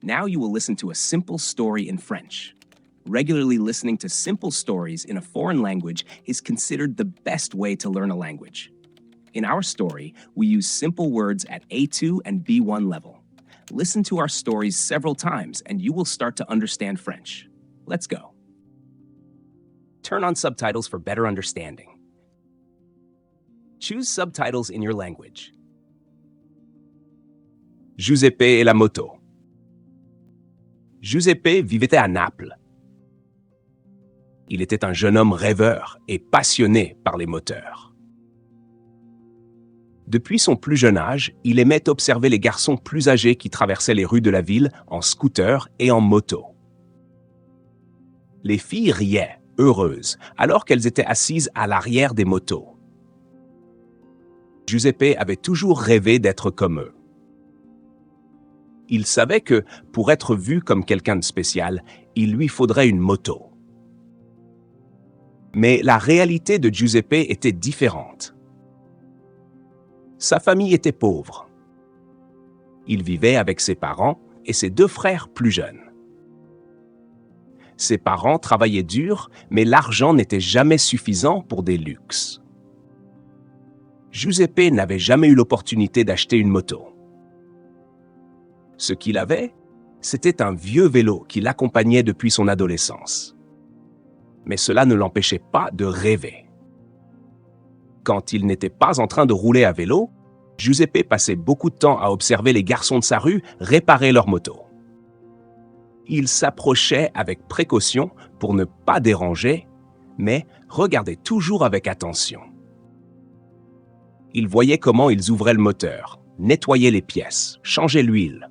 Now you will listen to a simple story in French. Regularly listening to simple stories in a foreign language is considered the best way to learn a language. In our story, we use simple words at A2 and B1 level. Listen to our stories several times and you will start to understand French. Let's go. Turn on subtitles for better understanding. Choose subtitles in your language. Giuseppe et la moto. Giuseppe vivait à Naples. Il était un jeune homme rêveur et passionné par les moteurs. Depuis son plus jeune âge, il aimait observer les garçons plus âgés qui traversaient les rues de la ville en scooter et en moto. Les filles riaient, heureuses, alors qu'elles étaient assises à l'arrière des motos. Giuseppe avait toujours rêvé d'être comme eux. Il savait que, pour être vu comme quelqu'un de spécial, il lui faudrait une moto. Mais la réalité de Giuseppe était différente. Sa famille était pauvre. Il vivait avec ses parents et ses deux frères plus jeunes. Ses parents travaillaient dur, mais l'argent n'était jamais suffisant pour des luxes. Giuseppe n'avait jamais eu l'opportunité d'acheter une moto. Ce qu'il avait, c'était un vieux vélo qui l'accompagnait depuis son adolescence. Mais cela ne l'empêchait pas de rêver. Quand il n'était pas en train de rouler à vélo, Giuseppe passait beaucoup de temps à observer les garçons de sa rue réparer leur moto. Il s'approchait avec précaution pour ne pas déranger, mais regardait toujours avec attention. Il voyait comment ils ouvraient le moteur, nettoyaient les pièces, changeaient l'huile.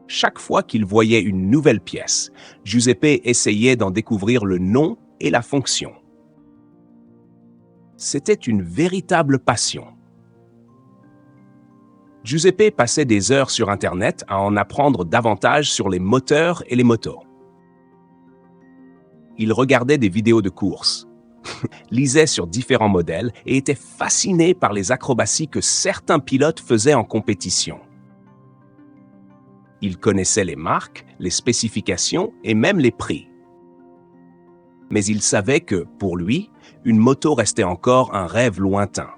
Chaque fois qu'il voyait une nouvelle pièce, Giuseppe essayait d'en découvrir le nom et la fonction. C'était une véritable passion. Giuseppe passait des heures sur Internet à en apprendre davantage sur les moteurs et les motos. Il regardait des vidéos de courses, lisait sur différents modèles et était fasciné par les acrobaties que certains pilotes faisaient en compétition. Il connaissait les marques, les spécifications et même les prix. Mais il savait que, pour lui, une moto restait encore un rêve lointain.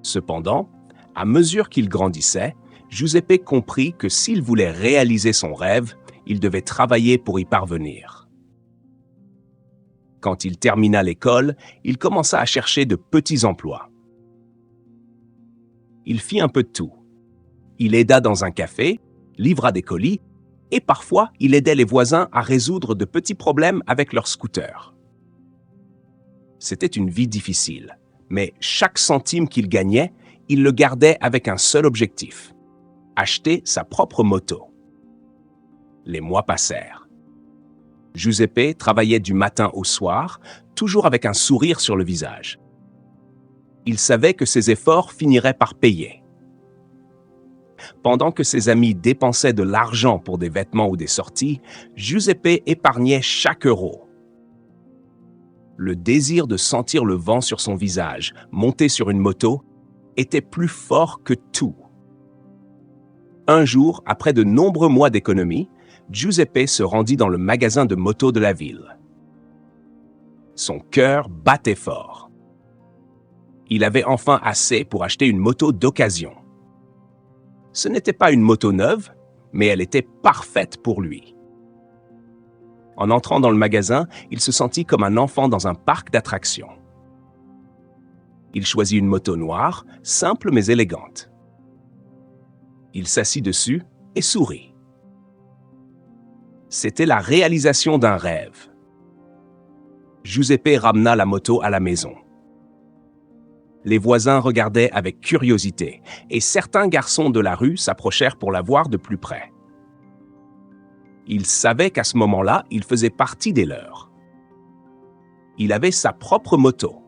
Cependant, à mesure qu'il grandissait, Giuseppe comprit que s'il voulait réaliser son rêve, il devait travailler pour y parvenir. Quand il termina l'école, il commença à chercher de petits emplois. Il fit un peu de tout. Il aida dans un café, livra des colis, et parfois il aidait les voisins à résoudre de petits problèmes avec leurs scooters. C'était une vie difficile, mais chaque centime qu'il gagnait, il le gardait avec un seul objectif: acheter sa propre moto. Les mois passèrent. Giuseppe travaillait du matin au soir, toujours avec un sourire sur le visage. Il savait que ses efforts finiraient par payer. Pendant que ses amis dépensaient de l'argent pour des vêtements ou des sorties, Giuseppe épargnait chaque euro. Le désir de sentir le vent sur son visage, monter sur une moto, était plus fort que tout. Un jour, après de nombreux mois d'économie, Giuseppe se rendit dans le magasin de motos de la ville. Son cœur battait fort. Il avait enfin assez pour acheter une moto d'occasion. Ce n'était pas une moto neuve, mais elle était parfaite pour lui. En entrant dans le magasin, il se sentit comme un enfant dans un parc d'attractions. Il choisit une moto noire, simple mais élégante. Il s'assit dessus et sourit. C'était la réalisation d'un rêve. Giuseppe ramena la moto à la maison. Les voisins regardaient avec curiosité et certains garçons de la rue s'approchèrent pour la voir de plus près. Ils savaient qu'à ce moment-là, il faisait partie des leurs. Il avait sa propre moto.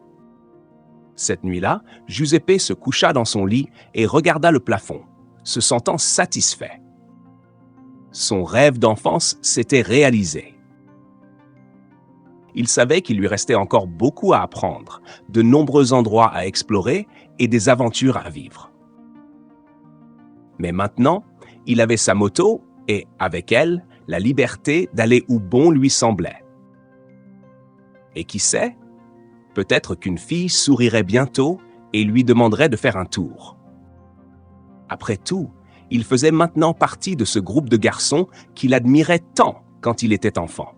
Cette nuit-là, Giuseppe se coucha dans son lit et regarda le plafond, se sentant satisfait. Son rêve d'enfance s'était réalisé. Il savait qu'il lui restait encore beaucoup à apprendre, de nombreux endroits à explorer et des aventures à vivre. Mais maintenant, Il avait sa moto et, avec elle, la liberté d'aller où bon lui semblait. Et qui sait, peut-être qu'une fille sourirait bientôt et lui demanderait de faire un tour. Après tout, il faisait maintenant partie de ce groupe de garçons qu'il admirait tant quand il était enfant.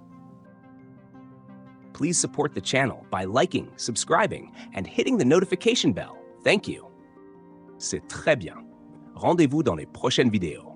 Please support the channel by liking, subscribing, and hitting the notification bell. Thank you. C'est très bien. Rendez-vous dans les prochaines vidéos.